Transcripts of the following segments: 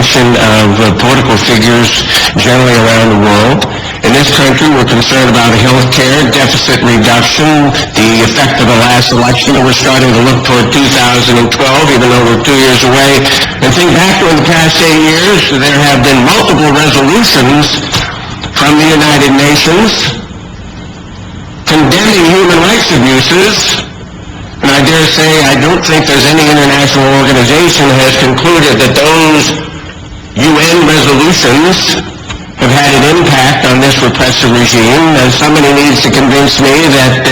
attention of political figures generally around the world. In this country, we're concerned about health care, deficit reduction, the effect of the last election, and we're starting to look toward 2012, even though we're 2 years away. And think back to in the past 8 years, there have been multiple resolutions from the United Nations condemning human rights abuses. And I dare say I don't think there's any international organization that has concluded that those UN resolutions have had an impact on this repressive regime. Somebody needs to convince me that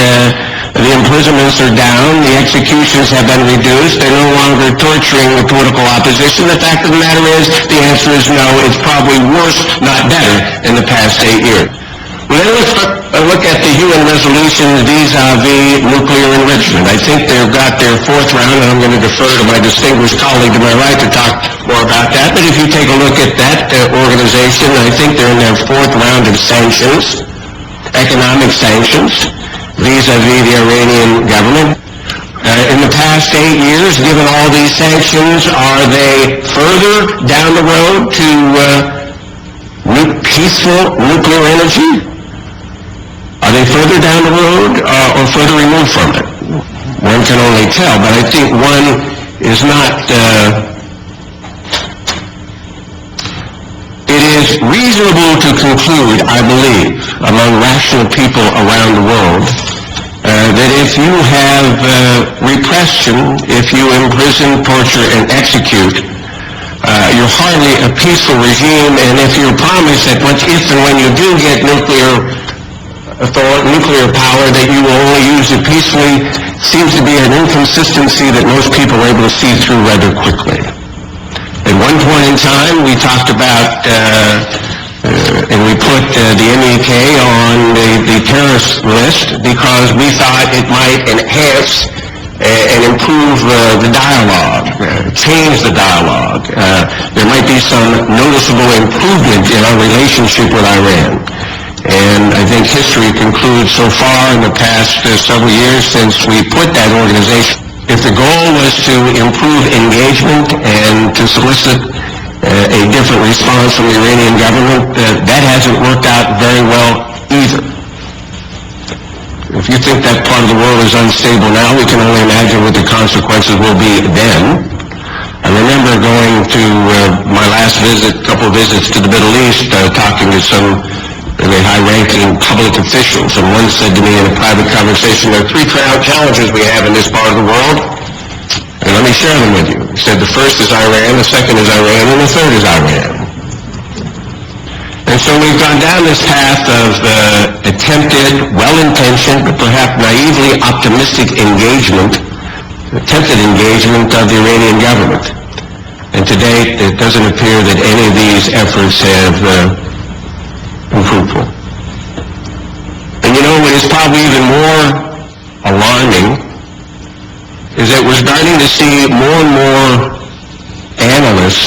the imprisonments are down, the executions have been reduced, they're no longer torturing the political opposition. The fact of the matter is, the answer is no. It's probably worse, not better, in the past 8 years. Well, then let's look at the UN resolutions vis-a-vis nuclear enrichment. I think they've got their fourth round, and I'm going to defer to my distinguished colleague to my right to talk more about that. But if you take a look at that organization, I think they're in their fourth round of sanctions, economic sanctions, vis-a-vis the Iranian government. In the past 8 years, given all these sanctions, are they further down the road to peaceful nuclear energy? Are they further down the road or further removed from it? One can only tell, but I think one is not... It is reasonable to conclude, I believe, among rational people around the world, that if you have repression, if you imprison, torture, and execute, you're hardly a peaceful regime, and if you're promised that if and when you do get nuclear power, that you will only use it peacefully, seems to be an inconsistency that most people are able to see through rather quickly. At one point in time, we talked about, and we put the MEK on the terrorist list because we thought it might enhance and improve the dialogue, change the dialogue. There might be some noticeable improvement in our relationship with Iran. And I think history concludes so far in the past several years since we put that organization. If the goal was to improve engagement and to solicit a different response from the Iranian government, that hasn't worked out very well either. If you think that part of the world is unstable now, we can only imagine what the consequences will be then. I remember going to my last visit, couple of visits to the Middle East, talking to some really high-ranking public officials, and one said to me in a private conversation, there are three challenges we have in this part of the world, and let me share them with you. He said the first is Iran, the second is Iran, and the third is Iran. And so we've gone down this path of attempted, well-intentioned, but perhaps naively optimistic attempted engagement of the Iranian government. And to date, it doesn't appear that any of these efforts have been fruitful. And you know what is probably even more alarming is that we're starting to see more and more analysts